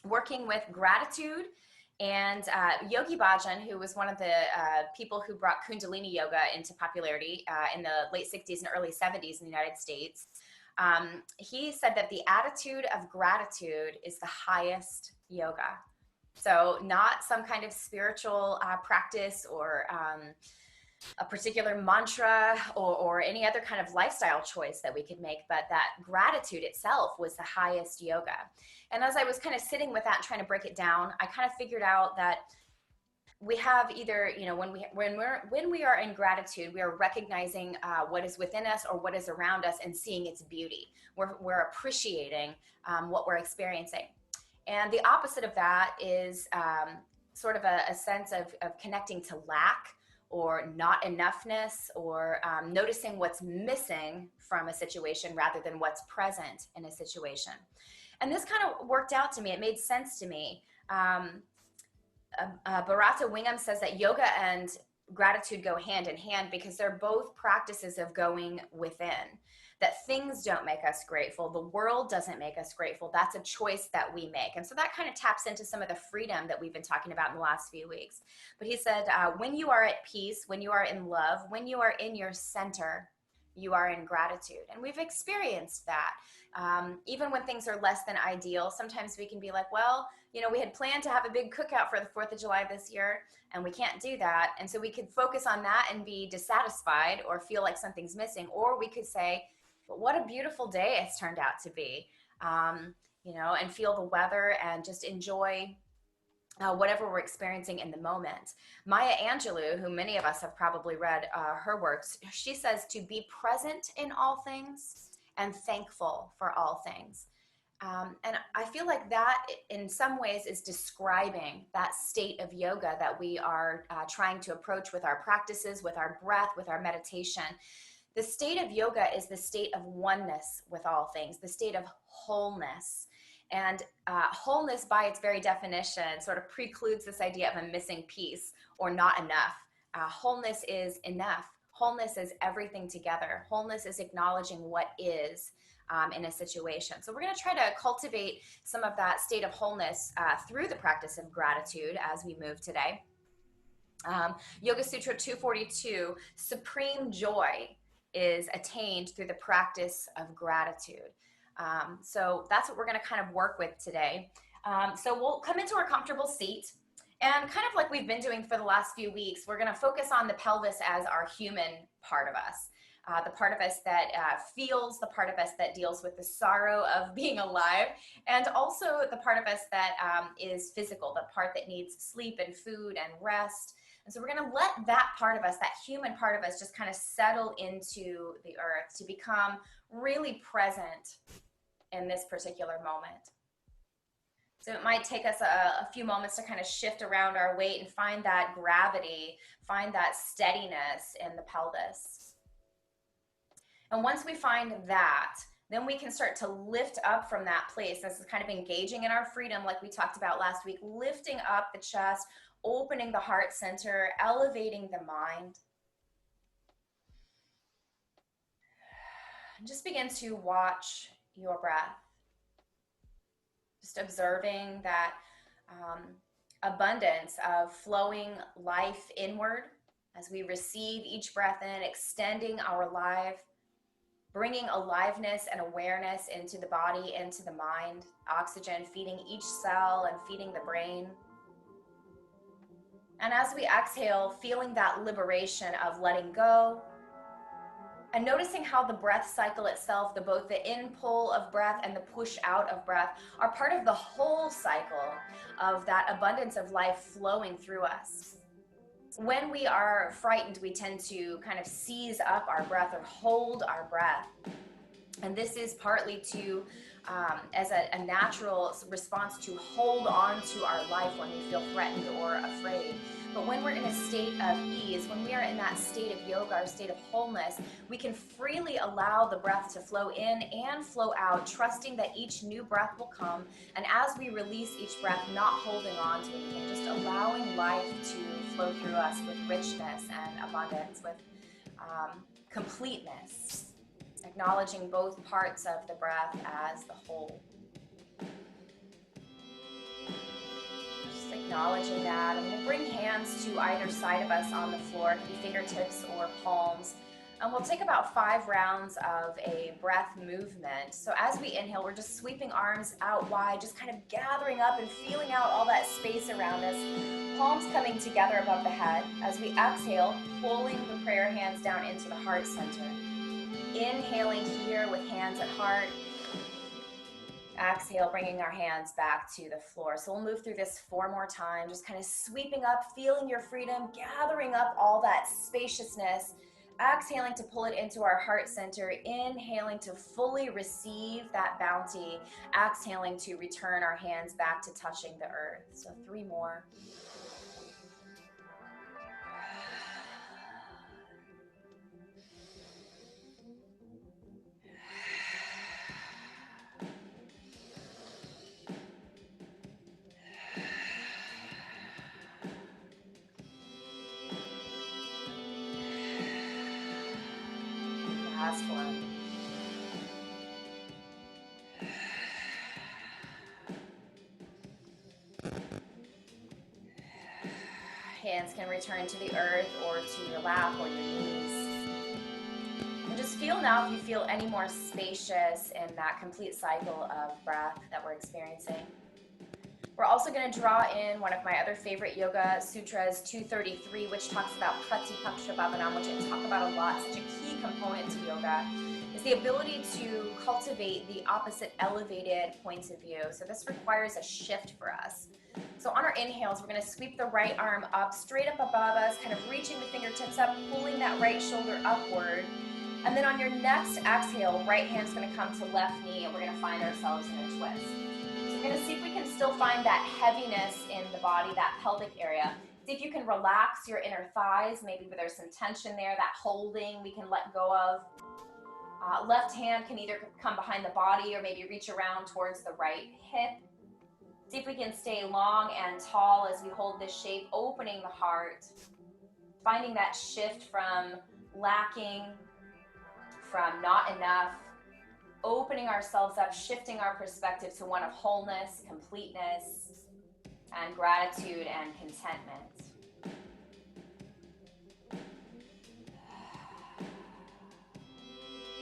working with gratitude. And Yogi Bhajan, who was one of the people who brought Kundalini yoga into popularity in the late 60s and early 70s in the United States, he said that the attitude of gratitude is the highest yoga. So not some kind of spiritual practice or a particular mantra or any other kind of lifestyle choice that we could make, but that gratitude itself was the highest yoga. And as I was kind of sitting with that and trying to break it down, I kind of figured out that we have either, when we are in gratitude, we are recognizing what is within us or what is around us and seeing its beauty. We're appreciating what we're experiencing. And the opposite of that is sort of a sense of connecting to lack or not enoughness, or noticing what's missing from a situation rather than what's present in a situation. And this kind of worked out to me. It made sense to me. Bharata Wingham says that yoga and gratitude go hand in hand because they're both practices of going within. That things don't make us grateful. The world doesn't make us grateful. That's a choice that we make. And so that kind of taps into some of the freedom that we've been talking about in the last few weeks. But he said, when you are at peace, when you are in love, when you are in your center, you are in gratitude. And we've experienced that. Even when things are less than ideal, sometimes we can be like, well, we had planned to have a big cookout for the 4th of July this year, and we can't do that. And so we could focus on that and be dissatisfied or feel like something's missing. Or we could say, but what a beautiful day it's turned out to be, and feel the weather and just enjoy whatever we're experiencing in the moment. Maya Angelou, who many of us have probably read her works, she says to be present in all things and thankful for all things. And I feel like that in some ways is describing that state of yoga that we are trying to approach with our practices, with our breath, with our meditation. The state of yoga is the state of oneness with all things, the state of wholeness. And wholeness, by its very definition, sort of precludes this idea of a missing piece or not enough. Wholeness is enough. Wholeness is everything together. Wholeness is acknowledging what is in a situation. So we're going to try to cultivate some of that state of wholeness through the practice of gratitude as we move today. Yoga Sutra 242, supreme joy is attained through the practice of gratitude. So that's what we're going to kind of work with today. So we'll come into our comfortable seat, and kind of like we've been doing for the last few weeks, we're going to focus on the pelvis as our human part of us. The part of us that feels, the part of us that deals with the sorrow of being alive, and also the part of us that is physical, the part that needs sleep and food and rest. And so we're going to let that part of us, that human part of us, just kind of settle into the earth to become really present in this particular moment. So it might take us a few moments to kind of shift around our weight and find that gravity, find that steadiness in the pelvis. And once we find that, then we can start to lift up from that place. This is kind of engaging in our freedom, like we talked about last week, lifting up the chest, opening the heart center, elevating the mind. And just begin to watch your breath. Just observing that abundance of flowing life inward as we receive each breath in, extending our life, bringing aliveness and awareness into the body, into the mind, oxygen feeding each cell and feeding the brain. And as we exhale, feeling that liberation of letting go, and noticing how the breath cycle itself, both the in pull of breath and the push out of breath, are part of the whole cycle of that abundance of life flowing through us. When we are frightened, we tend to kind of seize up our breath or hold our breath. And this is partly to, as a natural response to hold on to our life when we feel threatened or afraid. But when we're in a state of ease, when we are in that state of yoga, our state of wholeness, we can freely allow the breath to flow in and flow out, trusting that each new breath will come. And as we release each breath, not holding on to anything, just allowing life to flow through us with richness and abundance, with completeness. Acknowledging both parts of the breath as the whole. acknowledging that. And we'll bring hands to either side of us on the floor, it could be fingertips or palms. And we'll take about 5 rounds of a breath movement. So as we inhale, we're just sweeping arms out wide, just kind of gathering up and feeling out all that space around us. Palms coming together above the head. As we exhale, pulling the prayer hands down into the heart center. Inhaling here with hands at heart. Exhale, bringing our hands back to the floor. So we'll move through this 4 more times, just kind of sweeping up, feeling your freedom, gathering up all that spaciousness. Exhaling to pull it into our heart center. Inhaling to fully receive that bounty. Exhaling to return our hands back to touching the earth. So 3 more. Last one. Hands can return to the earth or to your lap or your knees. And just feel now if you feel any more spacious in that complete cycle of breath that we're experiencing. We're also going to draw in one of my other favorite yoga sutras, 233, which talks about Pratipaksha Bhavanam, which I talk about a lot. Such a key component to yoga is the ability to cultivate the opposite elevated points of view. So this requires a shift for us. So on our inhales, we're going to sweep the right arm up, straight up above us, kind of reaching the fingertips up, pulling that right shoulder upward. And then on your next exhale, right hand's going to come to left knee, and we're going to find ourselves in a twist. So we're going to see if we can still find that heaviness in the body, that pelvic area. See if you can relax your inner thighs, maybe there's some tension there, that holding we can let go of. Left hand can either come behind the body or maybe reach around towards the right hip. See if we can stay long and tall as we hold this shape, opening the heart, finding that shift from lacking, from not enough, opening ourselves up, shifting our perspective to one of wholeness, completeness, and gratitude and contentment.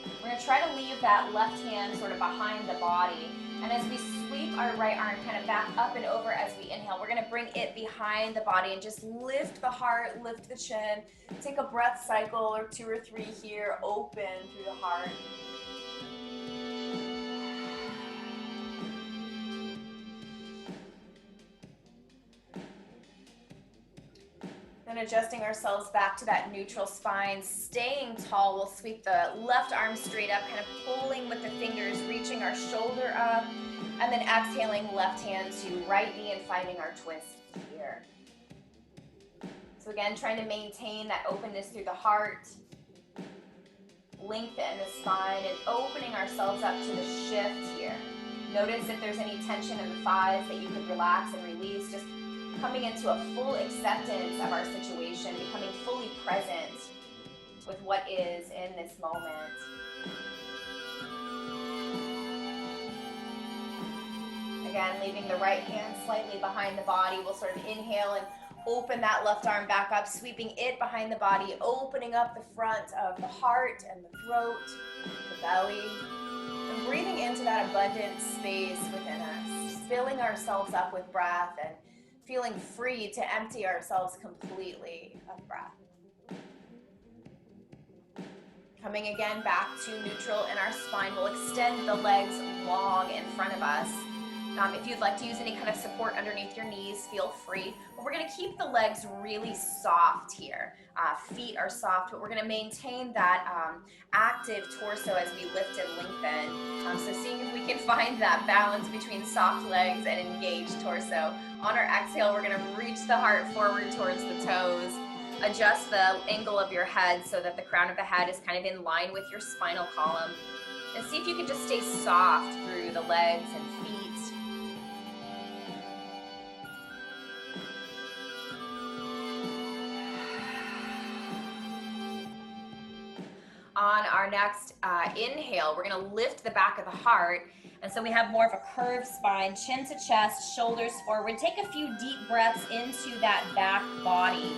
We're going to try to leave that left hand sort of behind the body. And as we sweep our right arm kind of back up and over as we inhale, we're going to bring it behind the body and just lift the heart, lift the chin. Take a breath cycle or 2 or 3 here, open through the heart. Then adjusting ourselves back to that neutral spine, staying tall. We'll sweep the left arm straight up, kind of pulling with the fingers, reaching our shoulder up, and then exhaling left hand to right knee and finding our twist here. So again, trying to maintain that openness through the heart, lengthen the spine, and opening ourselves up to the shift here. Notice if there's any tension in the thighs that you could relax and release, just coming into a full acceptance of our situation, becoming fully present with what is in this moment. Again, leaving the right hand slightly behind the body. We'll sort of inhale and open that left arm back up, sweeping it behind the body, opening up the front of the heart and the throat, the belly, and breathing into that abundant space within us, filling ourselves up with breath and feeling free to empty ourselves completely of breath. Coming again back to neutral in our spine, we'll extend the legs long in front of us. If you'd like to use any kind of support underneath your knees, feel free. But we're going to keep the legs really soft here. Feet are soft, but we're going to maintain that active torso as we lift and lengthen. So seeing if we can find that balance between soft legs and engaged torso. On our exhale, we're going to reach the heart forward towards the toes. Adjust the angle of your head so that the crown of the head is kind of in line with your spinal column. And see if you can just stay soft through the legs and feet. On our next inhale, we're going to lift the back of the heart, And so we have more of a curved spine, chin to chest, shoulders forward. Take a few deep breaths into that back body.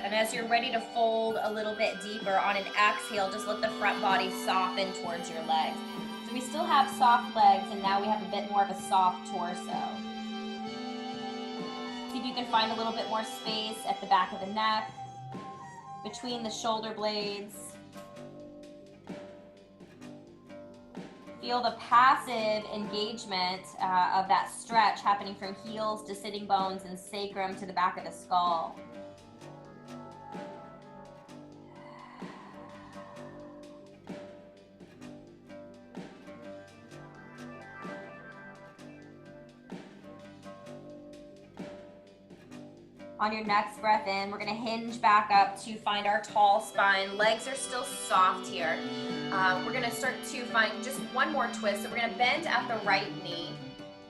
And as you're ready to fold a little bit deeper, on an exhale, just let the front body soften towards your legs. So we still have soft legs, and now we have a bit more of a soft torso. See if you can find a little bit more space at the back of the neck, between the shoulder blades. Feel the passive engagement of that stretch happening from heels to sitting bones and sacrum to the back of the skull. On your next breath in, we're going to hinge back up to find our tall spine. Legs are still soft here. We're going to start to find just one more twist. So we're going to bend at the right knee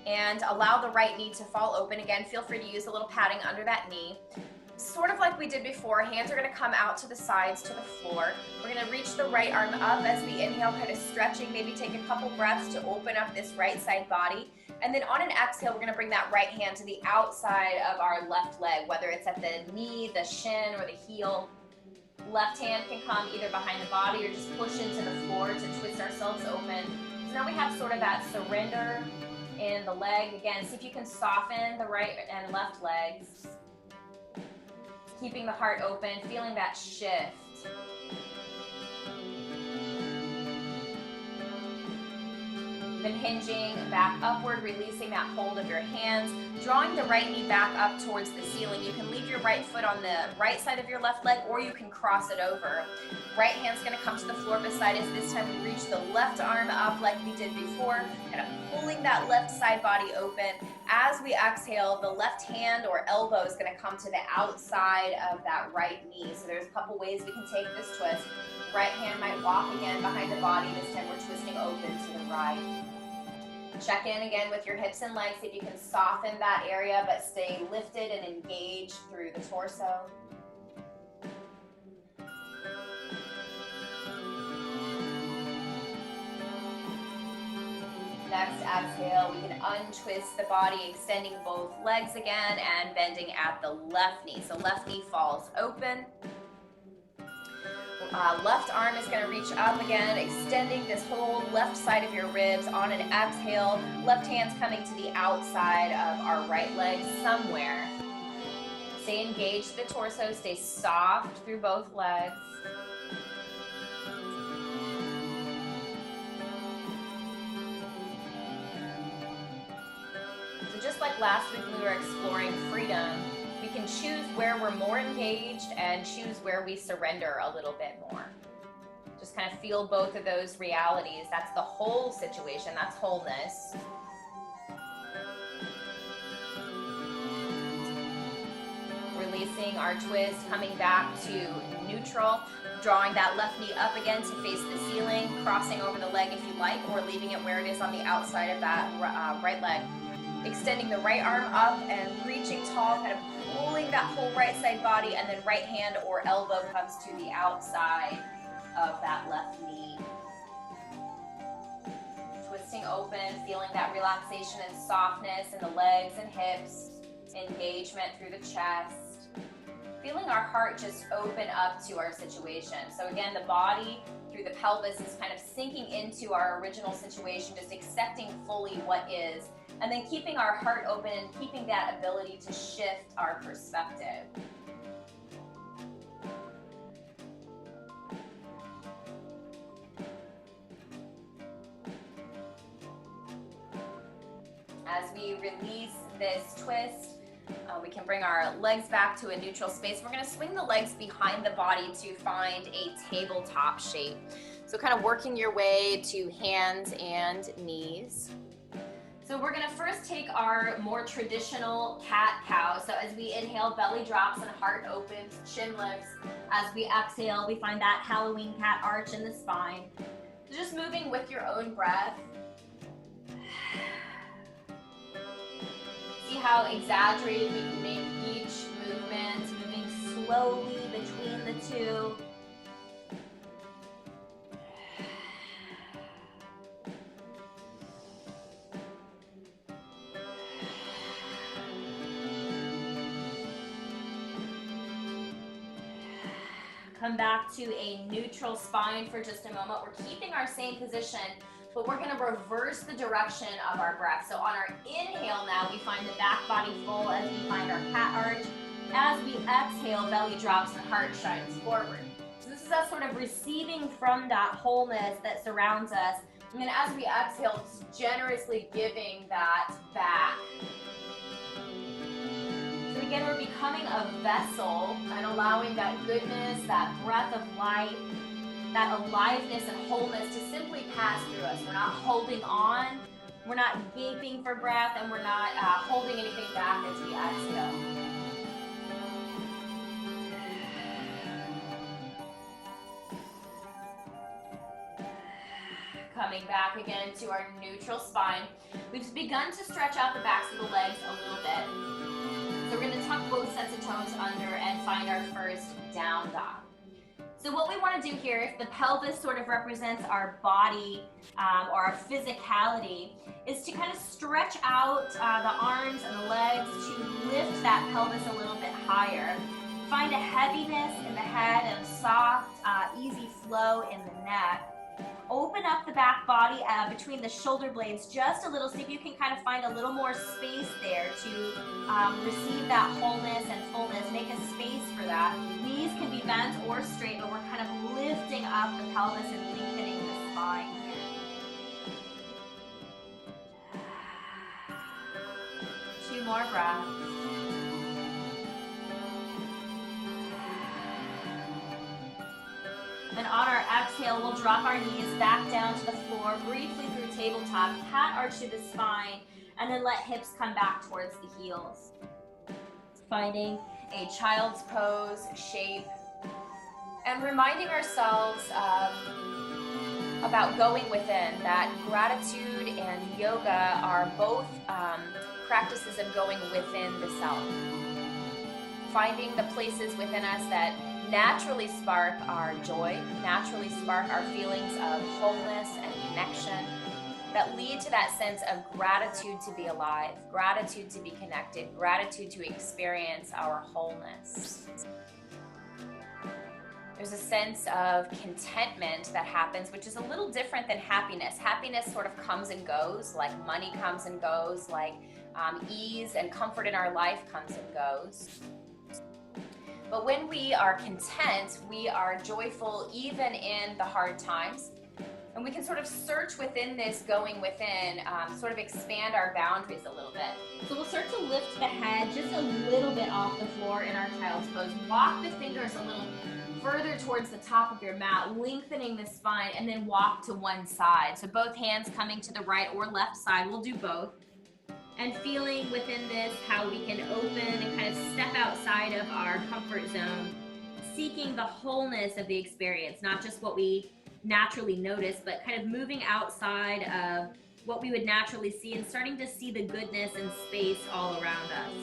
and allow the right knee to fall open. Again, feel free to use a little padding under that knee. Sort of like we did before, hands are going to come out to the sides to the floor. We're going to reach the right arm up as we inhale, kind of stretching, maybe take a couple breaths to open up this right side body. And then on an exhale, we're going to bring that right hand to the outside of our left leg, whether it's at the knee, the shin, or the heel. Left hand can come either behind the body or just push into the floor to twist ourselves open. So now we have sort of that surrender in the leg. Again, see if you can soften the right and left legs. Keeping the heart open, feeling that shift. Then hinging back upward, releasing that hold of your hands, drawing the right knee back up towards the ceiling. You can leave your right foot on the right side of your left leg, or you can cross it over. Right hand's gonna come to the floor beside us. This time we reach the left arm up like we did before, kind of pulling that left side body open. As we exhale, the left hand or elbow is gonna come to the outside of that right knee. So there's a couple ways we can take this twist. Right hand might walk again behind the body. This time we're twisting open to the right. Check in again with your hips and legs, see if you can soften that area but stay lifted and engaged through the torso. Next exhale, we can untwist the body, extending both legs again and bending at the left knee. So left knee falls open. Left arm is going to reach up again, extending this whole left side of your ribs. On an exhale, left hand's coming to the outside of our right leg somewhere. Stay engaged through the torso, stay soft through both legs. So just like last week when we were exploring freedom, we can choose where we're more engaged and choose where we surrender a little bit more. Just kind of feel both of those realities. That's the whole situation, that's wholeness. Releasing our twist, coming back to neutral, drawing that left knee up again to face the ceiling, crossing over the leg if you like, or leaving it where it is on the outside of that right leg. Extending the right arm up and reaching tall, kind of pulling that whole right side body, and then right hand or elbow comes to the outside of that left knee. Twisting open, feeling that relaxation and softness in the legs and hips, engagement through the chest. Feeling our heart just open up to our situation. So again, the body through the pelvis is kind of sinking into our original situation, just accepting fully what is, and then keeping our heart open and keeping that ability to shift our perspective. As we release this twist, we can bring our legs back to a neutral space. We're going to swing the legs behind the body to find a tabletop shape. So kind of working your way to hands and knees. So we're going to first take our more traditional cat-cow. So as we inhale, belly drops and heart opens, chin lifts. As we exhale, we find that Halloween cat arch in the spine. So just moving with your own breath. See how exaggerated we can make each movement, moving slowly between the two. Come back to a neutral spine for just a moment. We're keeping our same position, but we're gonna reverse the direction of our breath. So on our inhale now, we find the back body full as we find our cat arch. As we exhale, belly drops and heart shines forward. So this is us sort of receiving from that wholeness that surrounds us. And then as we exhale, just generously giving that back. So again, we're becoming a vessel and allowing that goodness, that breath of life, that aliveness and wholeness to simply pass through us. We're not holding on, we're not gaping for breath, and we're not holding anything back as we exhale. Coming back again to our neutral spine. We've begun to stretch out the backs of the legs a little bit. So we're going to tuck both sets of toes under and find our first down dog. So what we want to do here, if the pelvis sort of represents our body or our physicality, is to kind of stretch out the arms and the legs to lift that pelvis a little bit higher. Find a heaviness in the head and a soft, easy flow in the neck. Open up the back body between the shoulder blades just a little. See if you can kind of find a little more space there to receive that wholeness and fullness. Make a space for that. Knees can be bent or straight, but we're kind of lifting up the pelvis and lengthening the spine here. 2 more breaths. And on our exhale, we'll drop our knees back down to the floor, briefly through tabletop, cat arch to the spine, and then let hips come back towards the heels. Finding a child's pose shape, and reminding ourselves about going within, that gratitude and yoga are both practices of going within the self. Finding the places within us that naturally spark our joy, naturally spark our feelings of wholeness and connection, that lead to that sense of gratitude to be alive, gratitude to be connected, gratitude to experience our wholeness. There's a sense of contentment that happens, which is a little different than happiness. Happiness sort of comes and goes, like money comes and goes, like ease and comfort in our life comes and goes. But when we are content, we are joyful even in the hard times. And we can sort of search within this going within, sort of expand our boundaries a little bit. So we'll start to lift the head just a little bit off the floor in our child's pose. Walk the fingers a little further towards the top of your mat, lengthening the spine, and then walk to one side. So both hands coming to the right or left side. We'll do both. And feeling within this how we can open and kind of step outside of our comfort zone, seeking the wholeness of the experience, not just what we naturally notice, but kind of moving outside of what we would naturally see and starting to see the goodness and space all around us.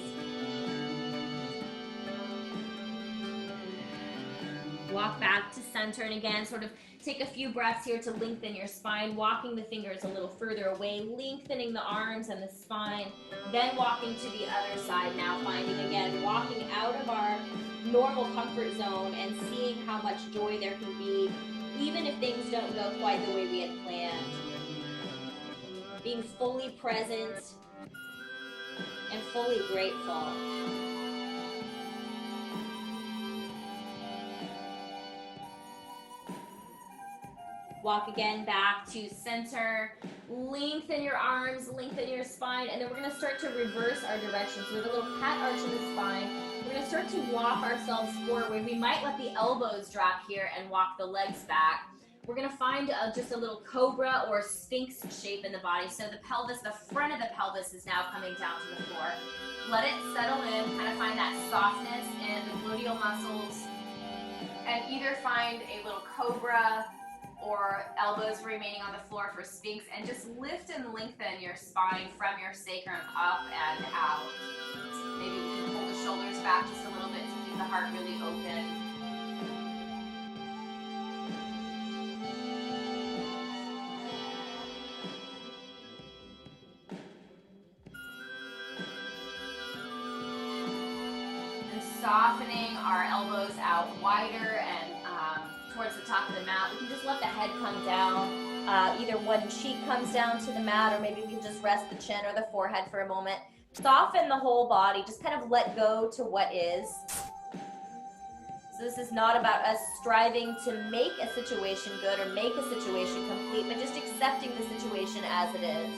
Walk back to center, and again, sort of take a few breaths here to lengthen your spine, walking the fingers a little further away, lengthening the arms and the spine, then walking to the other side now, finding again, walking out of our normal comfort zone and seeing how much joy there can be, even if things don't go quite the way we had planned. Being fully present and fully grateful. Walk again back to center, lengthen your arms, lengthen your spine, and then we're gonna start to reverse our direction. So we have a little cat arch in the spine. We're gonna start to walk ourselves forward. We might let the elbows drop here and walk the legs back. We're gonna find just a little cobra or sphinx shape in the body. So the pelvis, the front of the pelvis is now coming down to the floor. Let it settle in, kind of find that softness in the gluteal muscles, and either find a little cobra or elbows remaining on the floor for sphinx, and just lift and lengthen your spine from your sacrum up and out. Maybe you can pull the shoulders back just a little bit to keep the heart really open. And softening our elbows out wider and just let the head come down. Either one cheek comes down to the mat, or maybe we can just rest the chin or the forehead for a moment. Soften the whole body, just kind of let go to what is. So this is not about us striving to make a situation good or make a situation complete, but just accepting the situation as it is.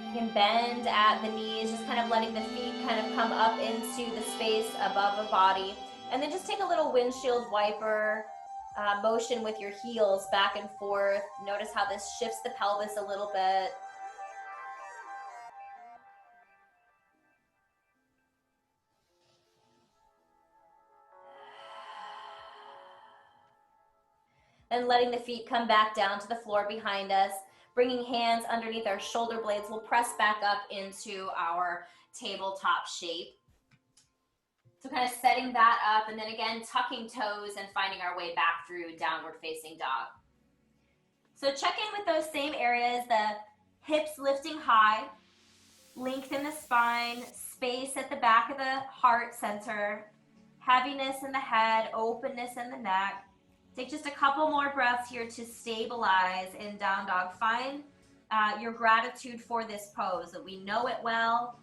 You can bend at the knees, just kind of letting the feet kind of come up into the space above the body. And then just take a little windshield wiper motion with your heels back and forth. Notice how this shifts the pelvis a little bit. And letting the feet come back down to the floor behind us. Bringing hands underneath our shoulder blades. We'll press back up into our tabletop shape. So kind of setting that up, and then again, tucking toes and finding our way back through downward facing dog. So check in with those same areas, the hips lifting high, lengthen the spine, space at the back of the heart center, heaviness in the head, openness in the neck. Take just a couple more breaths here to stabilize in down dog. Find your gratitude for this pose, that we know it well,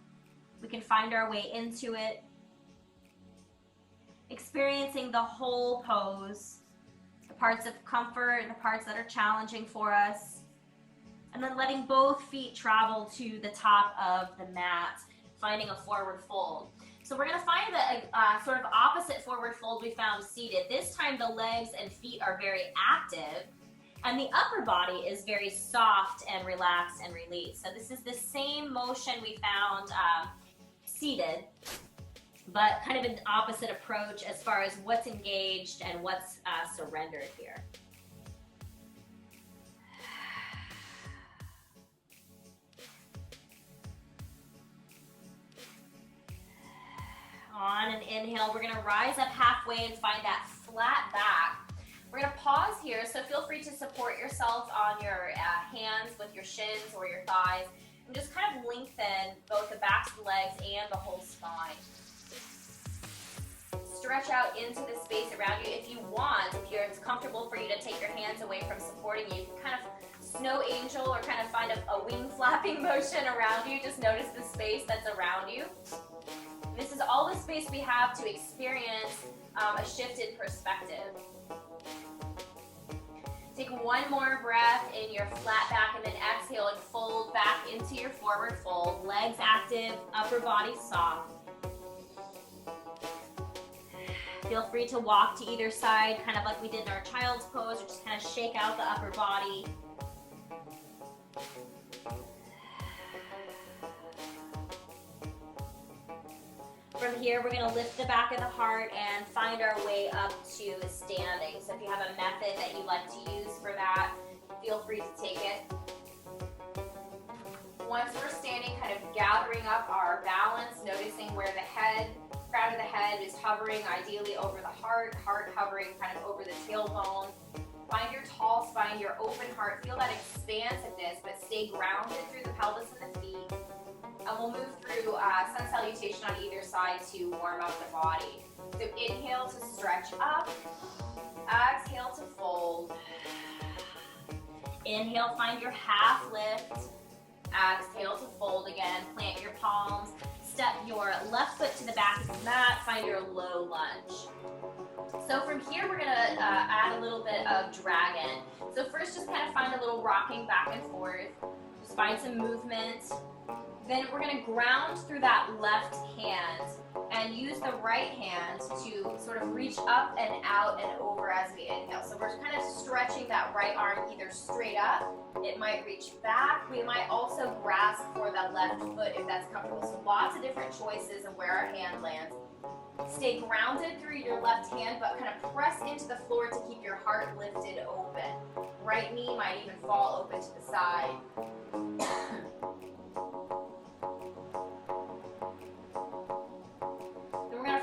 we can find our way into it. Experiencing the whole pose, the parts of comfort and the parts that are challenging for us. And then letting both feet travel to the top of the mat, finding a forward fold. So we're going to find the sort of opposite forward fold we found seated. This time the legs and feet are very active, and the upper body is very soft and relaxed and released. So this is the same motion we found seated, but kind of an opposite approach as far as what's engaged and what's surrendered here. On an inhale, we're going to rise up halfway and find that flat back. We're going to pause here, so feel free to support yourself on your hands with your shins or your thighs, and just kind of lengthen both the backs of the legs and the whole spine. Stretch out into the space around you. If you want, if it's comfortable for you to take your hands away from supporting you, you can kind of snow angel or kind of find a wing flapping motion around you. Just notice the space that's around you. This is all the space we have to experience a shifted perspective. Take one more breath in your flat back, and then exhale and fold back into your forward fold. Legs active, upper body soft. Feel free to walk to either side, kind of like we did in our child's pose, or just kind of shake out the upper body. From here, we're going to lift the back of the heart and find our way up to standing. So if you have a method that you like to use for that, feel free to take it. Once we're standing, kind of gathering up our balance, noticing where the head, crown of the head is hovering ideally over the heart, heart hovering kind of over the tailbone. Find your tall spine, your open heart. Feel that expansiveness, but stay grounded through the pelvis and the feet. And we'll move through sun salutation on either side to warm up the body. So inhale to stretch up. Exhale to fold. Inhale, find your half lift. Exhale to fold again. Plant your palms. Step your left foot to the back of the mat. Find your low lunge. So from here, we're going to add a little bit of dragon. So first, just kind of find a little rocking back and forth. Just find some movement. Then we're going to ground through that left hand and use the right hand to sort of reach up and out and over as we inhale. So we're kind of stretching that right arm either straight up, it might reach back, we might also grasp for that left foot if that's comfortable. So lots of different choices of where our hand lands. Stay grounded through your left hand, but kind of press into the floor to keep your heart lifted open. Right knee might even fall open to the side.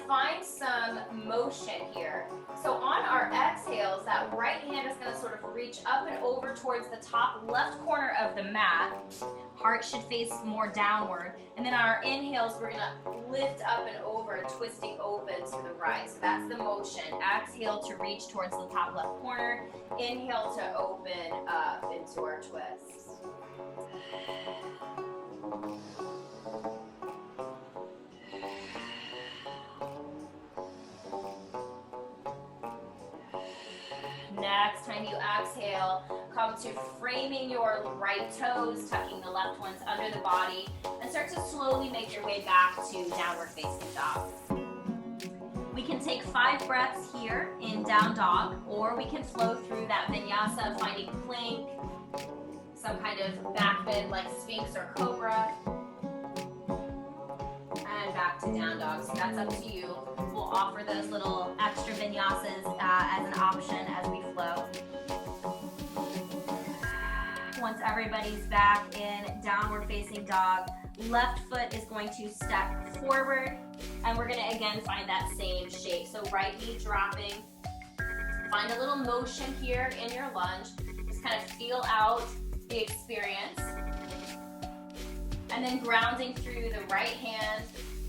Find some motion here. So on our exhales, that right hand is going to sort of reach up and over towards the top left corner of the mat. Heart should face more downward. And then on our inhales, we're gonna lift up and over, twisting open to the right. So that's the motion. Exhale to reach towards the top left corner. Inhale to open up into our twist. Next time you exhale, come to framing your right toes, tucking the left ones under the body, and start to slowly make your way back to downward facing dog. We can take 5 breaths here in down dog, or we can flow through that vinyasa, finding plank, some kind of back bend like Sphinx or Cobra, and back to down dog. So that's up to you. We'll offer those little extra vinyasas as an option as we flow. Once everybody's back in downward facing dog, left foot is going to step forward, and we're gonna again find that same shape. So right knee dropping, find a little motion here in your lunge. Just kind of feel out the experience. And then grounding through the right hand.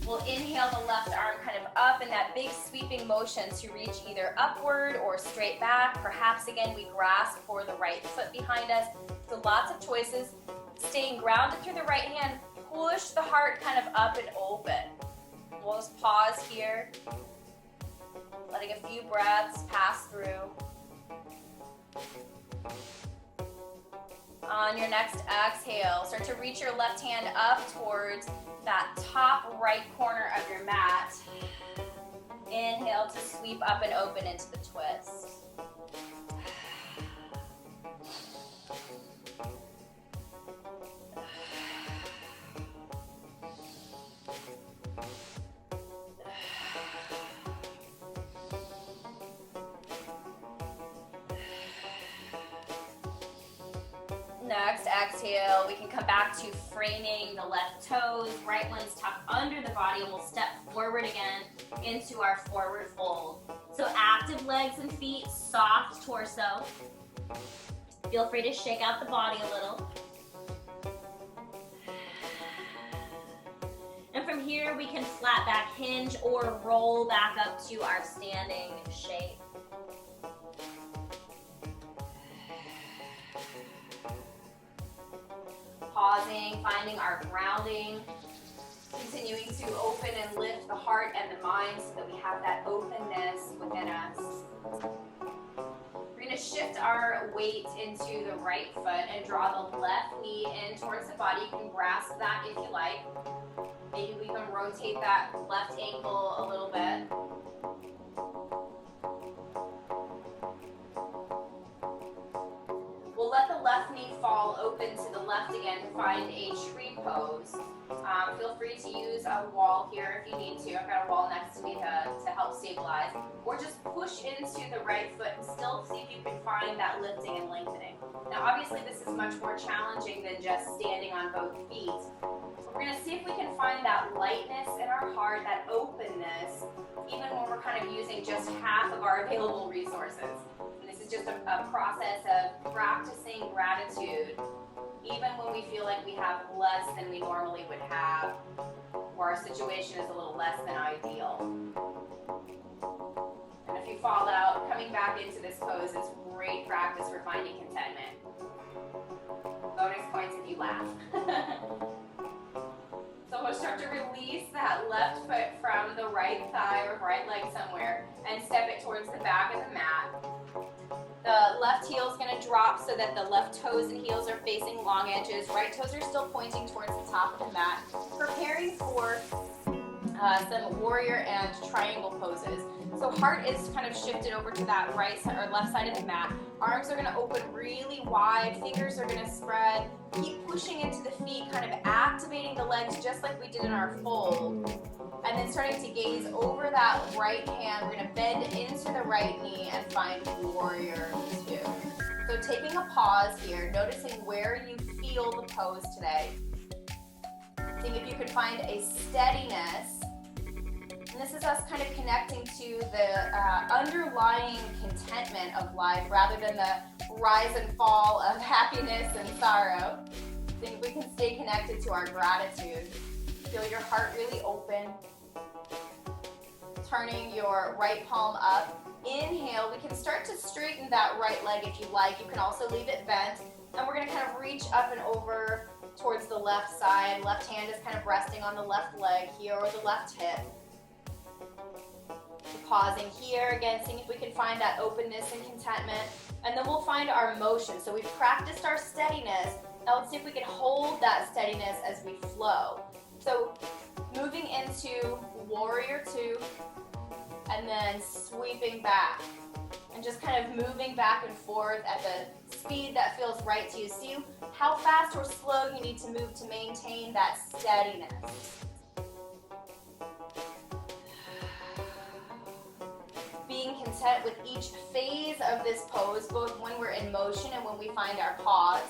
We'll inhale the left arm kind of up in that big sweeping motion to reach either upward or straight back. Perhaps again we grasp for the right foot behind us. So lots of choices. Staying grounded through the right hand, push the heart kind of up and open. We'll just pause here, letting a few breaths pass through. On your next exhale, start to reach your left hand up towards that top right corner of your mat. Inhale to sweep up and open into the twist. Next exhale, we can come back to framing the left toes, right one's tucked under the body, and we'll step forward again into our forward fold. So active legs and feet, soft torso. Feel free to shake out the body a little. And from here, we can flat back hinge or roll back up to our standing shape. Pausing, finding our grounding, continuing to open and lift the heart and the mind so that we have that openness within us. We're going to shift our weight into the right foot and draw the left knee in towards the body. You can grasp that if you like. Maybe we can rotate that left ankle a little bit. We'll let the left knee fall open to the left again to find a tree pose. Feel free to use a wall here if you need to. I've got a wall next to me to help stabilize. Or just push into the right foot and still see if you can find that lifting and lengthening. Now obviously this is much more challenging than just standing on both feet. We're going to see if we can find that lightness in our heart, that openness, even when we're kind of using just half of our available resources. And this is just a process of practicing gratitude, even when we feel like we have less than we normally would have, or our situation is a little less than ideal. And if you fall out, coming back into this pose is great practice for finding contentment. Bonus points if you laugh. So we'll start to release that left foot from the right thigh or right leg somewhere and step it towards the back of the mat. The left heel is going to drop so that the left toes and heels are facing long edges. Right toes are still pointing towards the top of the mat. Preparing for some warrior and triangle poses. So heart is kind of shifted over to that right side or left side of the mat. Arms are going to open really wide. Fingers are going to spread. Keep pushing into the feet, kind of activating the legs just like we did in our fold. And then starting to gaze over that right hand. We're going to bend into the right knee and find warrior two. So taking a pause here, noticing where you feel the pose today. Seeing if you could find a steadiness. And this is us kind of connecting to the underlying contentment of life rather than the rise and fall of happiness and sorrow. Seeing if we we can stay connected to our gratitude. Feel your heart really open. Turning your right palm up. Inhale, we can start to straighten that right leg if you like. You can also leave it bent. And we're going to kind of reach up and over towards the left side. Left hand is kind of resting on the left leg here or the left hip. Pausing here, again, seeing if we can find that openness and contentment. And then we'll find our motion. So we've practiced our steadiness. Now let's see if we can hold that steadiness as we flow. So moving into warrior two, and then sweeping back. And just kind of moving back and forth at the speed that feels right to you. See how fast or slow you need to move to maintain that steadiness. Being content with each phase of this pose, both when we're in motion and when we find our pause.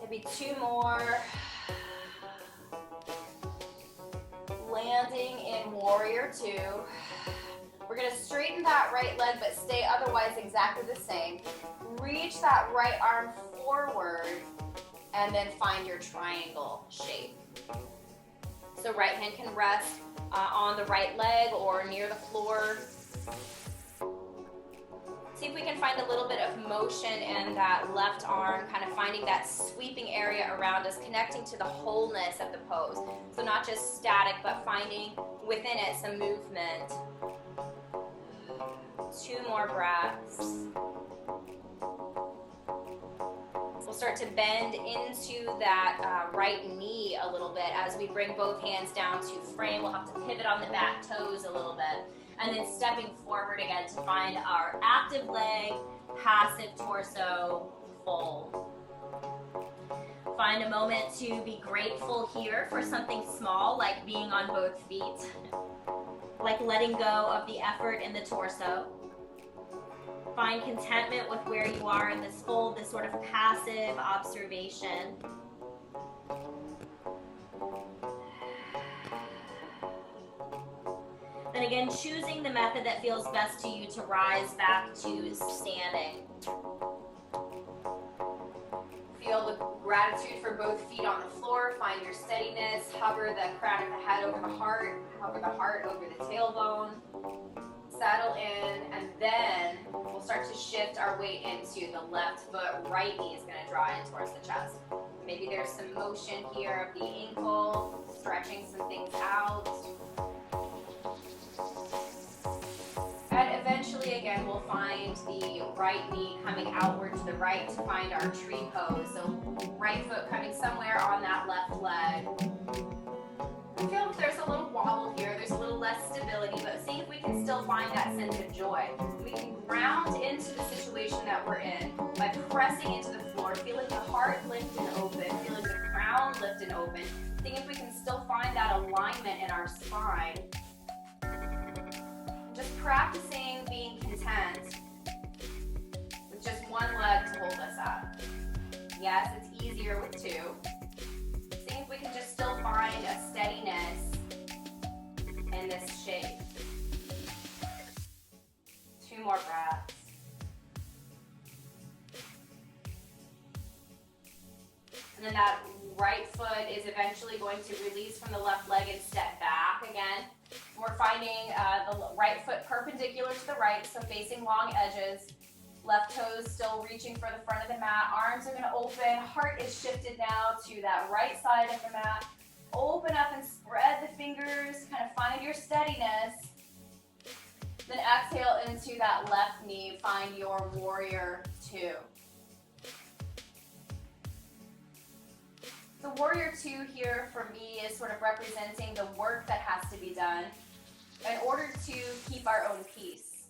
Maybe two more. Landing in warrior two. We're going to straighten that right leg, but stay otherwise exactly the same. Reach that right arm forward, and then find your triangle shape. So right hand can rest on the right leg or near the floor. See if we can find a little bit of motion in that left arm, kind of finding that sweeping area around us, connecting to the wholeness of the pose. So not just static, but finding within it some movement. Two more breaths. We'll start to bend into that right knee a little bit as we bring both hands down to frame. We'll have to pivot on the back toes a little bit. And then stepping forward again to find our active leg, passive torso, fold. Find a moment to be grateful here for something small, like being on both feet, like letting go of the effort in the torso. Find contentment with where you are in this fold, this sort of passive observation. And again, choosing the method that feels best to you to rise back to standing. Feel the gratitude for both feet on the floor. Find your steadiness. Hover the crown of the head over the heart. Hover the heart over the tailbone. Settle in, and then we'll start to shift our weight into the left foot. Right knee is going to draw in towards the chest. Maybe there's some motion here of the ankle, stretching some things out. And eventually, again, we'll find the right knee coming outward to the right to find our tree pose. So right foot coming somewhere on that left leg. I feel if there's a little wobble here, there's a little less stability, but see if we can still find that sense of joy. We can ground into the situation that we're in by pressing into the floor, feeling the heart lift and open, feeling the crown lift and open, seeing if we can still find that alignment in our spine. Just practicing being content with just one leg to hold us up. Yes, it's easier with two. Seeing if we can just still find a steadiness in this shape. Two more breaths. And then that right foot is eventually going to release from the left leg and step back again. We're finding the right foot perpendicular to the right, so facing long edges. Left toes still reaching for the front of the mat. Arms are going to open. Heart is shifted now to that right side of the mat. Open up and spread the fingers. Kind of find your steadiness. Then exhale into that left knee. Find your warrior two. The warrior two here for me is sort of representing the work that has to be done in order to keep our own peace,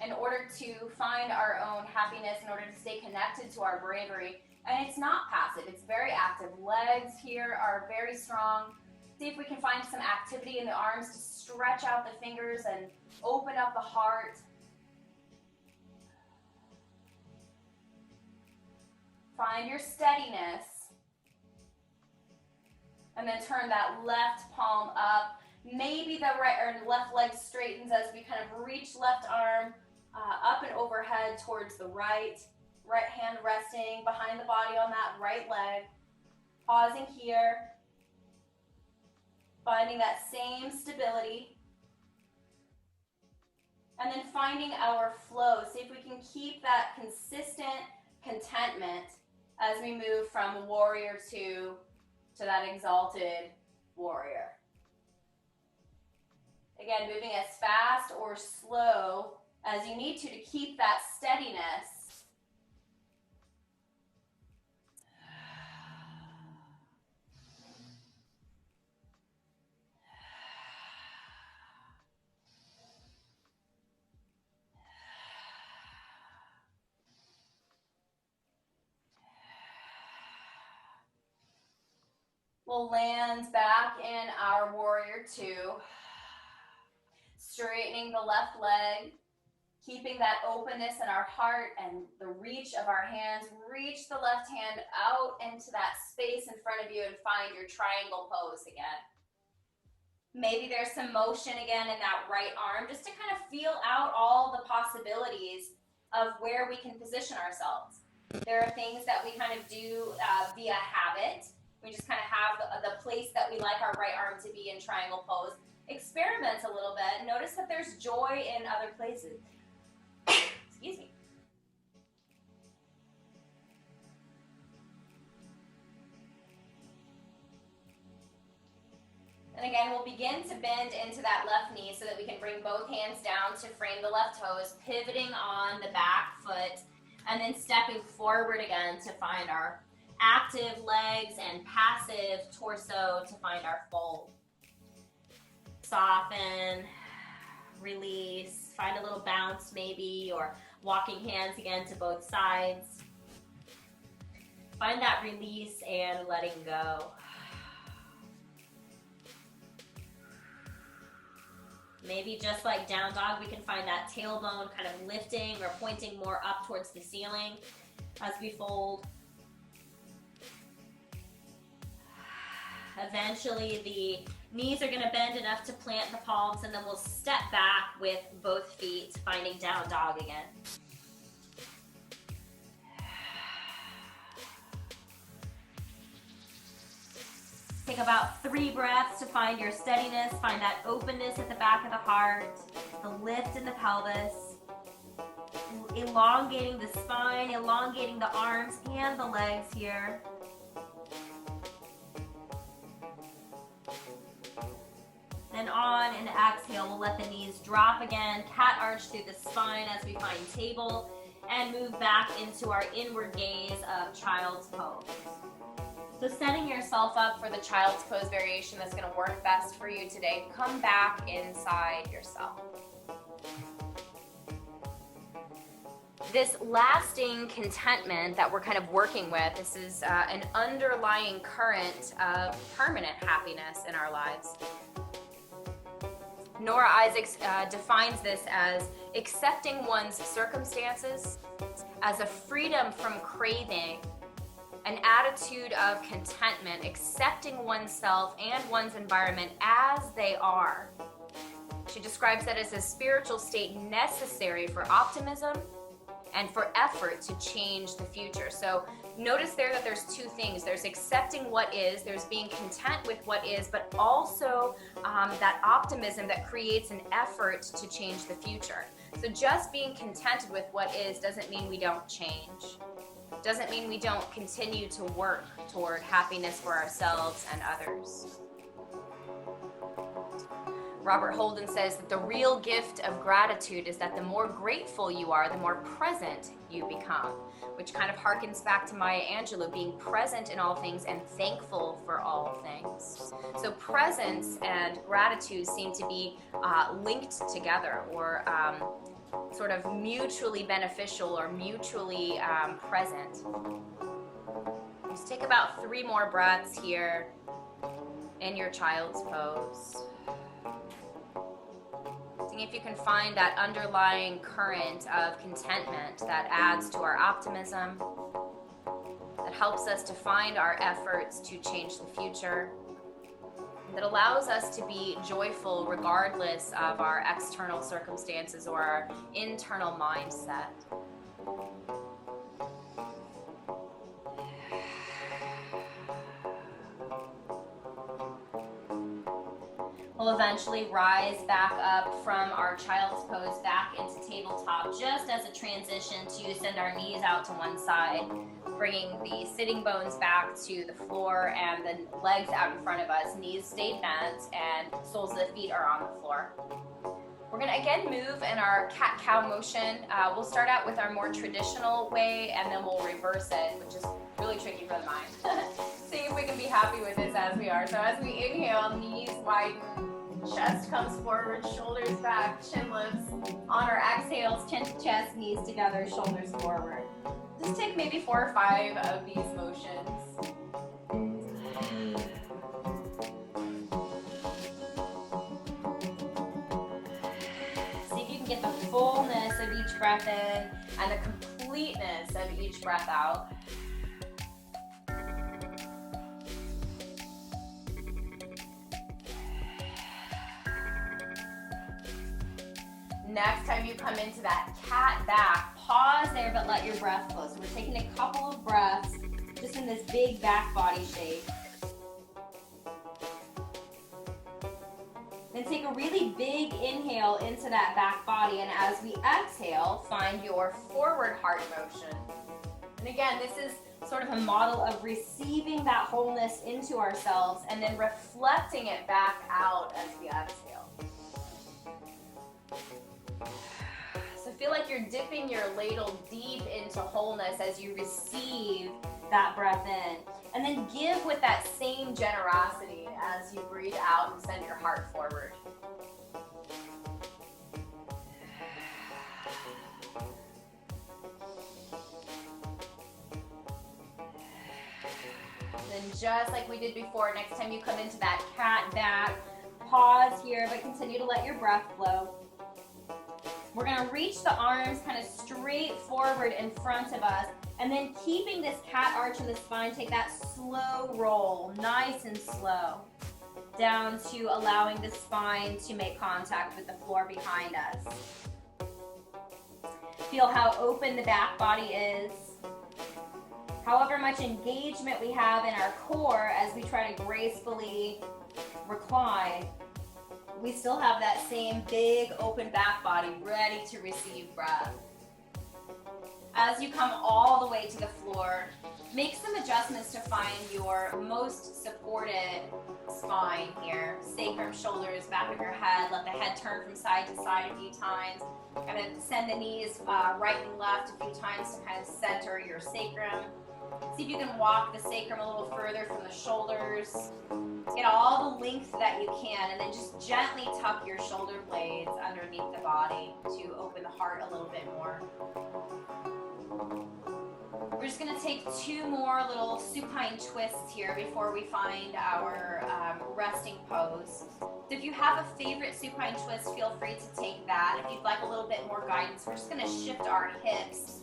in order to find our own happiness, in order to stay connected to our bravery. And it's not passive, it's very active. Legs here are very strong. See if we can find some activity in the arms to stretch out the fingers and open up the heart. Find your steadiness. And then turn that left palm up Maybe the right or left leg straightens as we kind of reach left arm up and overhead towards the right. Right hand resting behind the body on that right leg. Pausing here. Finding that same stability. And then finding our flow. See if we can keep that consistent contentment as we move from warrior two to that exalted warrior. Again, moving as fast or slow as you need to keep that steadiness. We'll land back in our warrior two. Straightening the left leg, keeping that openness in our heart and the reach of our hands. Reach the left hand out into that space in front of you and find your triangle pose again. Maybe there's some motion again in that right arm just to kind of feel out all the possibilities of where we can position ourselves. There are things that we kind of do via habit. We just kind of have the place that we like our right arm to be in triangle pose. Experiment a little bit. Notice that there's joy in other places. Excuse me. And again, we'll begin to bend into that left knee so that we can bring both hands down to frame the left toes, pivoting on the back foot, and then stepping forward again to find our active legs and passive torso to find our fold. Soften, release, find a little bounce maybe, or walking hands again to both sides. Find that release and letting go. Maybe just like down dog, we can find that tailbone kind of lifting or pointing more up towards the ceiling as we fold. Eventually the knees are going to bend enough to plant the palms, and then we'll step back with both feet, finding down dog again. Take about 3 breaths to find your steadiness, find that openness at the back of the heart, the lift in the pelvis, elongating the spine, elongating the arms and the legs here. Then on an exhale, we'll let the knees drop again, cat arch through the spine as we find table, and move back into our inward gaze of child's pose. So setting yourself up for the child's pose variation that's going to work best for you today, come back inside yourself. This lasting contentment that we're kind of working with, this is an underlying current of permanent happiness in our lives. Nora Isaacs defines this as accepting one's circumstances as a freedom from craving, an attitude of contentment, accepting oneself and one's environment as they are. She describes that as a spiritual state necessary for optimism and for effort to change the future. So notice there that there's 2 things. There's accepting what is, there's being content with what is, but also that optimism that creates an effort to change the future. So just being contented with what is doesn't mean we don't change. Doesn't mean we don't continue to work toward happiness for ourselves and others. Robert Holden says that the real gift of gratitude is that the more grateful you are, the more present you become, which kind of harkens back to Maya Angelou, being present in all things and thankful for all things. So presence and gratitude seem to be linked together, or sort of mutually beneficial or mutually present. Just take about 3 more breaths here in your child's pose. See if you can find that underlying current of contentment that adds to our optimism, that helps us to find our efforts to change the future. that allows us to be joyful regardless of our external circumstances or our internal mindset. We'll eventually rise back up from our child's pose back into tabletop, just as a transition to send our knees out to one side, bringing the sitting bones back to the floor and the legs out in front of us. Knees stay bent and soles of the feet are on the floor. We're going to again move in our cat-cow motion. We'll start out with our more traditional way and then we'll reverse it, which is really tricky for the mind. See if we can be happy with this as we are. So as we inhale, knees widen, chest comes forward, shoulders back, chin lifts. On our exhales, chin to chest, knees together, shoulders forward. Just take maybe 4 or 5 of these motions. See if you can get the fullness of each breath in and the completeness of each breath out. Next time you come into that cat back, Pause there, but let your breath flow. So we're taking a couple of breaths just in this big back body shape. Then take a really big inhale into that back body, and as we exhale, find your forward heart motion. and again, this is sort of a model of receiving that wholeness into ourselves and then Reflecting it back out as we exhale. So feel like you're dipping your ladle deep into wholeness as you receive that breath in. and then give with that same generosity as you breathe out and send your heart forward. Then just like we did before, next time you come into that cat back, Pause here, but continue to let your breath flow. We're going to reach the arms kind of straight forward in front of us, and then keeping this cat arch in the spine, take that slow roll, nice and slow, down to allowing the spine to make contact with the floor behind us. Feel how open the back body is. However much engagement we have in our core as we try to gracefully recline, we still have that same big open back body ready to receive breath. As you come all the way to the floor, make some adjustments to find your most supported spine here. Sacrum, shoulders, back of your head. Let the head turn from side to side a few times. Kind of send the knees right and left a few times to kind of center your sacrum. See if you can walk the sacrum a little further from the shoulders. Get all the length that you can, and then just gently tuck your shoulder blades underneath the body to open the heart a little bit more. We're just going to take 2 more little supine twists here before we find our resting pose. So if you have a favorite supine twist, feel free to take that. If you'd like a little bit more guidance, we're just going to shift our hips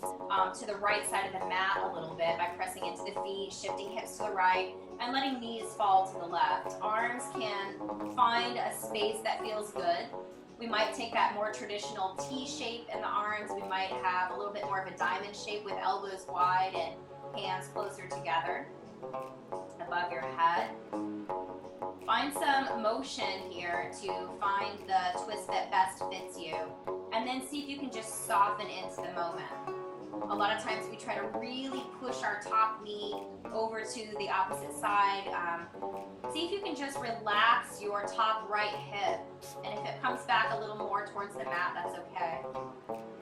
to the right side of the mat a little bit by pressing into the feet, shifting hips to the right, and letting knees fall to the left. Arms can find a space that feels good. We might take that more traditional T shape in the arms. We might have a little bit more of a diamond shape with elbows wide and hands closer together above your head. Find some motion here to find the twist that best fits you, and then see if you can just soften into the moment. A lot of times we try to really push our top knee over to the opposite side. See if you can just relax your top right hip, and if it comes back a little more towards the mat, that's okay.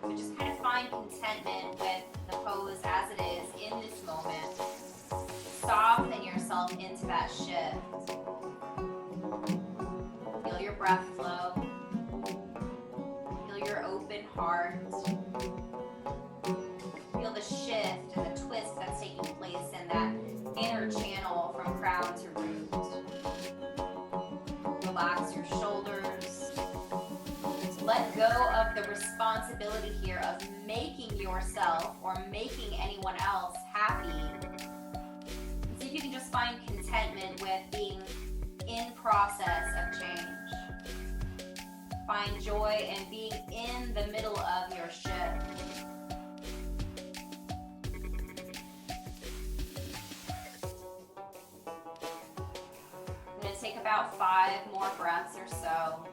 But just kind of find contentment with the pose as it is in this moment. Soften yourself into that shift. Feel your breath flow. Feel your open heart. Feel the shift and the twist that's taking place in that inner channel from crown to root. Relax your shoulders. Let go of the responsibility here of making yourself or making anyone else happy. See if you can just find contentment with being in process of change. Find joy in being in the middle of your shift. I'm going to take about 5 more breaths or so.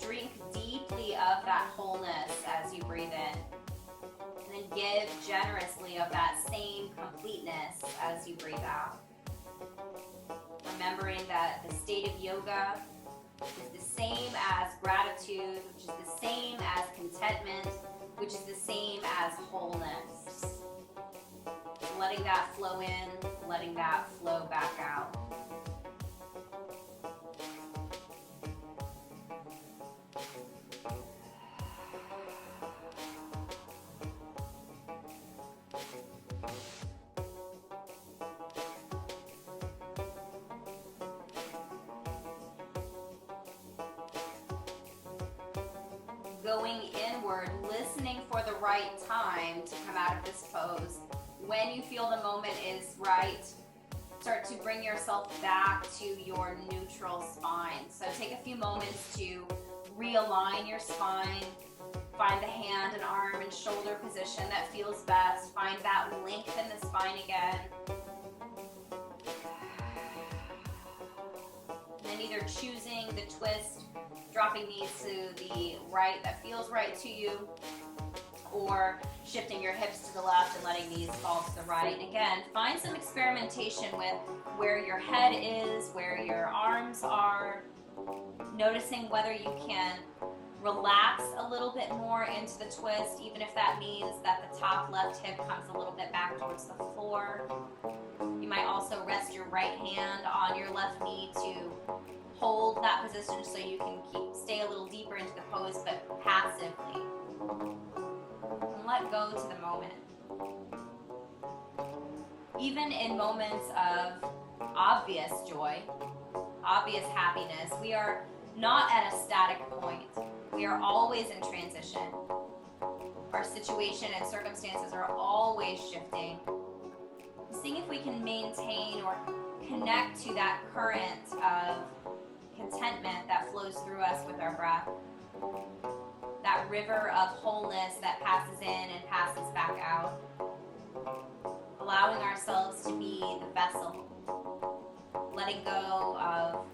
Drink deeply of that wholeness as you breathe in. And then give generously of that same completeness as you breathe out. Remembering that the state of yoga is the same as gratitude, which is the same as contentment, which is the same as wholeness. Letting that flow in, letting that flow back out. Going inward, listening for the right time to come out of this pose. When you feel the moment is right, start to bring yourself back to your neutral spine. So take a few moments to realign your spine. Find the hand and arm and shoulder position that feels best. Find that length in the spine again. And then either choosing the twist, dropping these to the right that feels right to you, or shifting your hips to the left and letting these fall to the right. Again, find some experimentation with where your head is, where your arms are, noticing whether you can relax a little bit more into the twist, even if that means that the top left hip comes a little bit back towards the floor. You might also rest your right hand on your left knee to hold that position so you can stay a little deeper into the pose, but passively. And let go to the moment. Even in moments of obvious joy, obvious happiness, we are not at a static point. We are always in transition. Our situation and circumstances are always shifting. Seeing if we can maintain or connect to that current of contentment that flows through us with our breath. That river of wholeness that passes in and passes back out. Allowing ourselves to be the vessel. Letting go of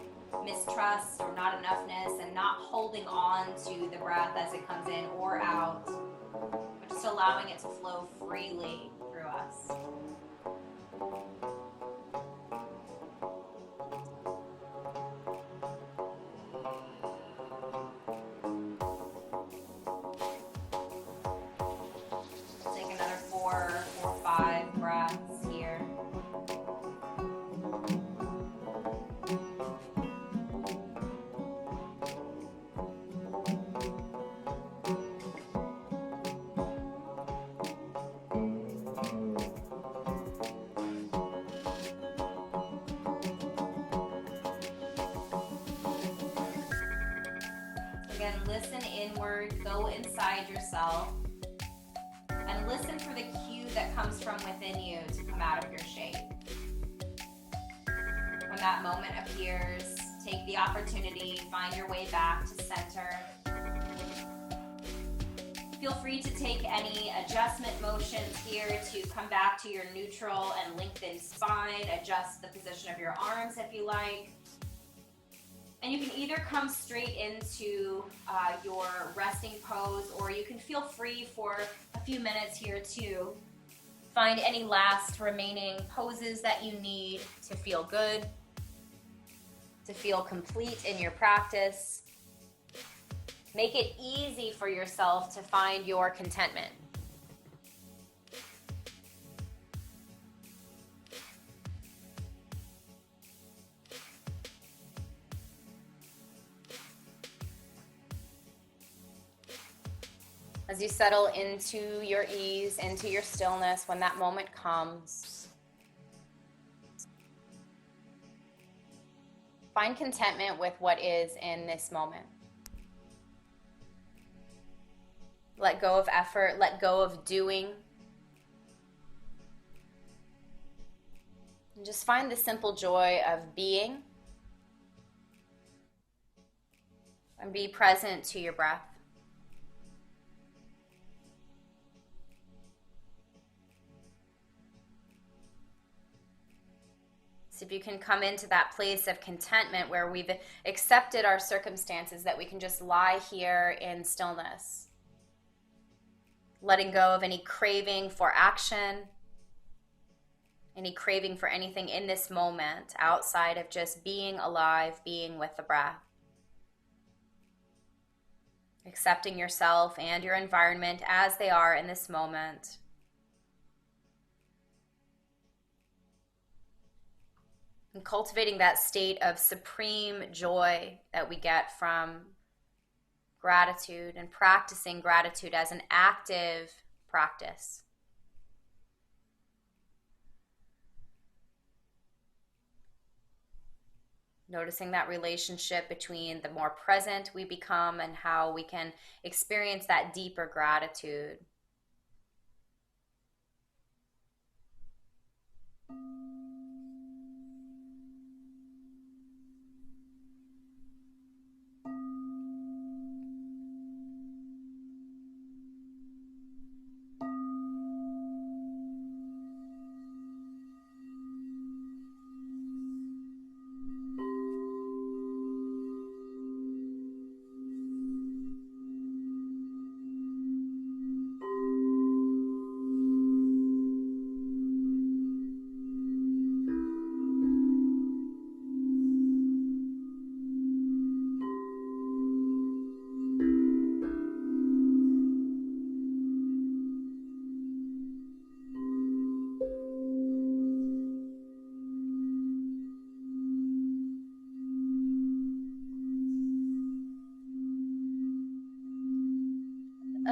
mistrust or not enoughness and not holding on to the breath as it comes in or out. But just allowing it to flow freely through us. Take another 4 or 5 breaths here. Again, listen inward, go inside yourself, and listen for the cue that comes from within you to come out of your shape. When that moment appears, take the opportunity, find your way back to center. Feel free to take any adjustment motions here to come back to your neutral and lengthened spine. Adjust the position of your arms if you like. And you can either come straight into your resting pose, or you can feel free for a few minutes here to find any last remaining poses that you need to feel good, to feel complete in your practice. Make it easy for yourself to find your contentment. As you settle into your ease, into your stillness, when that moment comes, find contentment with what is in this moment. Let go of effort, let go of doing. And just find the simple joy of being And be present to your breath. So if you can come into that place of contentment where we've accepted our circumstances, that we can just lie here in stillness, letting go of any craving for action, any craving for anything in this moment outside of just being alive, being with the breath. Accepting yourself and your environment as they are in this moment. And cultivating that state of supreme joy that we get from gratitude, and practicing gratitude as an active practice. Noticing that relationship between the more present we become and how we can experience that deeper gratitude.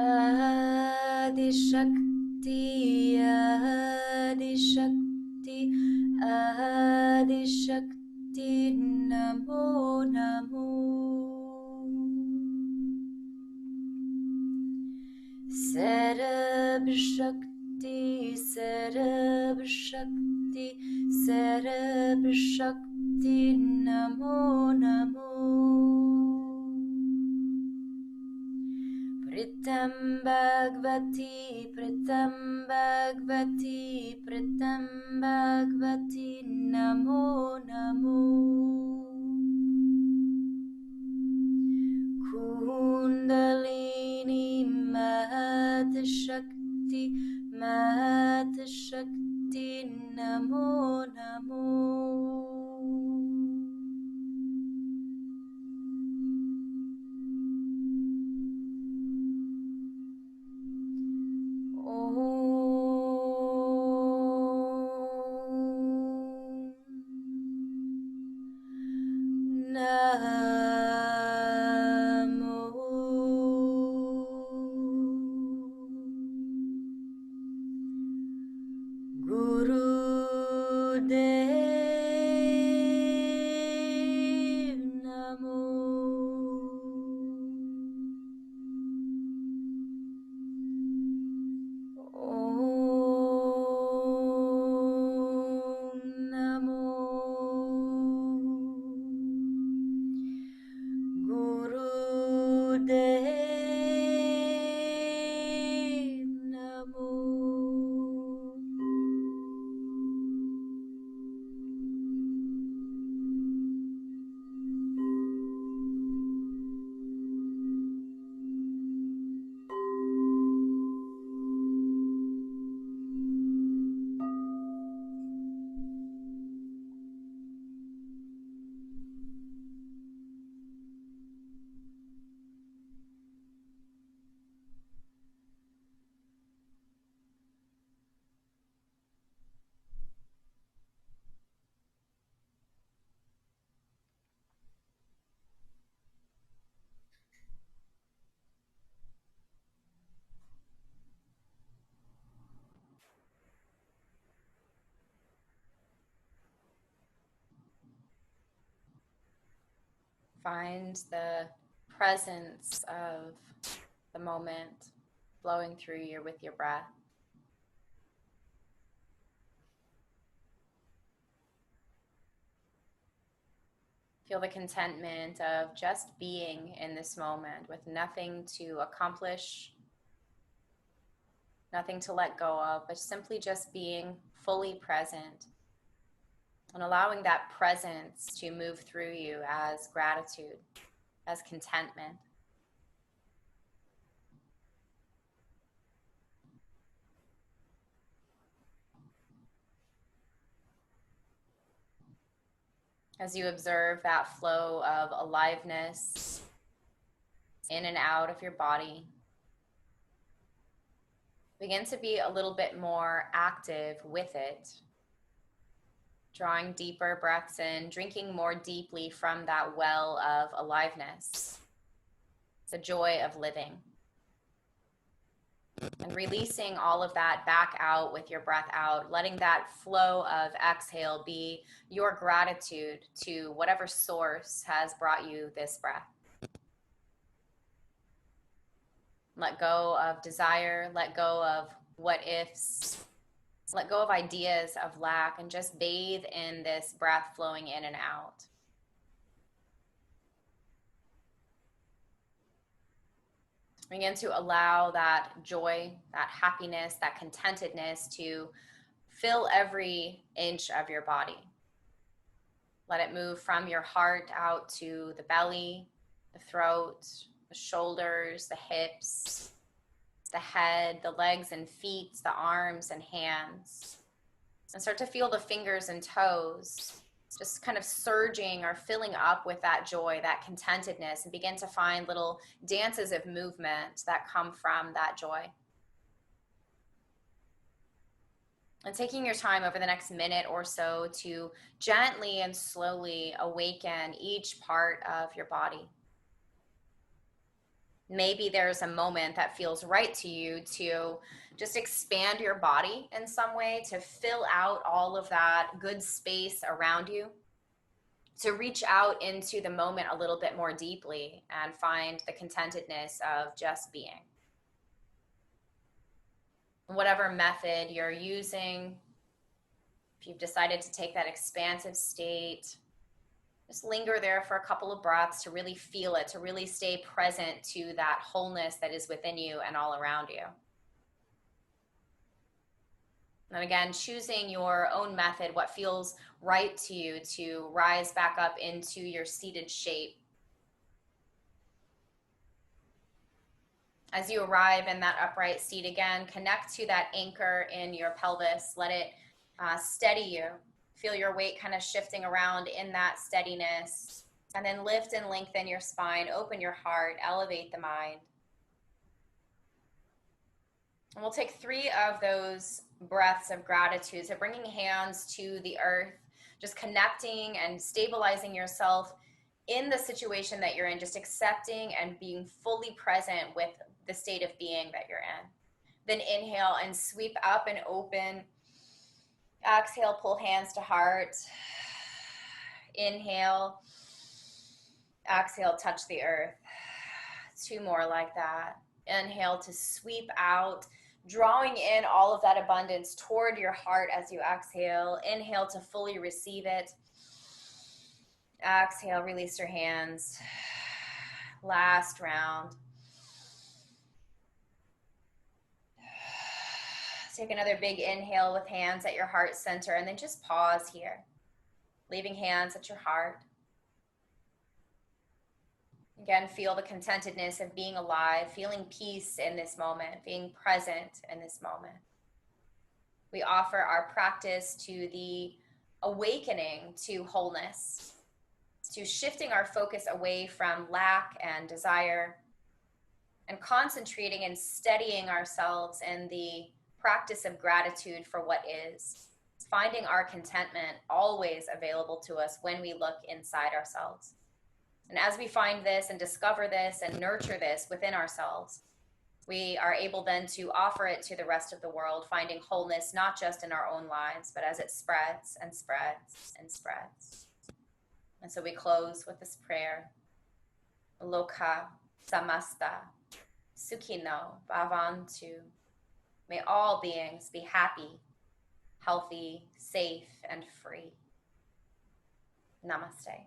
Adi Shakti, Adi Shakti, Adi Shakti, Namo Namo. Sarab Shakti, Sarab Shakti, Sarab Shakti, Namo Namo. Pritam Bhagavati, Pritam Bhagavati, Pritam Bhagavati, Namo Namo. Kundalini Mahata Shakti, Mahata Shakti, Namo Namo. Find the presence of the moment flowing through you with your breath. Feel the contentment of just being in this moment with nothing to accomplish, nothing to let go of, but simply just being fully present and allowing that presence to move through you as gratitude, as contentment. As you observe that flow of aliveness in and out of your body, begin to be a little bit more active with it, drawing deeper breaths in, drinking more deeply from that well of aliveness, the joy of living, and releasing all of that back out with your breath out, letting that flow of exhale be your gratitude to whatever source has brought you this breath. Let go of desire, let go of what ifs, let go of ideas of lack, and just bathe in this breath flowing in and out. Begin to allow that joy, that happiness, that contentedness to fill every inch of your body. Let it move from your heart out to the belly, the throat, the shoulders, the hips, the head, the legs and feet, the arms and hands. And start to feel the fingers and toes just kind of surging or filling up with that joy, that contentedness, and begin to find little dances of movement that come from that joy. And taking your time over the next minute or so to gently and slowly awaken each part of your body. Maybe there's a moment that feels right to you to just expand your body in some way to fill out all of that good space around you, to reach out into the moment a little bit more deeply and find the contentedness of just being. Whatever method you're using, if you've decided to take that expansive state, just linger there for a couple of breaths to really feel it, to really stay present to that wholeness that is within you and all around you. And again, choosing your own method, what feels right to you, to rise back up into your seated shape. As you arrive in that upright seat again, connect to that anchor in your pelvis. Let it steady you. Feel your weight kind of shifting around in that steadiness. And then lift and lengthen your spine, open your heart, elevate the mind. And we'll take 3 of those breaths of gratitude. So bringing hands to the earth, just connecting and stabilizing yourself in the situation that you're in, just accepting and being fully present with the state of being that you're in. Then inhale and sweep up and open. Exhale, pull hands to heart. Inhale. Exhale, touch the earth. 2 more like that. Inhale to sweep out, drawing in all of that abundance toward your heart as you exhale. Inhale to fully receive it. Exhale, release your hands. Last round. Take another big inhale with hands at your heart center, and then just pause here, leaving hands at your heart. Again, feel the contentedness of being alive, feeling peace in this moment, being present in this moment. We offer our practice to the awakening to wholeness, to shifting our focus away from lack and desire, and concentrating and steadying ourselves in the practice of gratitude for what is, finding our contentment always available to us when we look inside ourselves. And as we find this and discover this and nurture this within ourselves, we are able then to offer it to the rest of the world, finding wholeness not just in our own lives, but as it spreads and spreads and spreads. And so we close with this prayer. Loka samasta sukhino bhavantu. May all beings be happy, healthy, safe, and free. Namaste.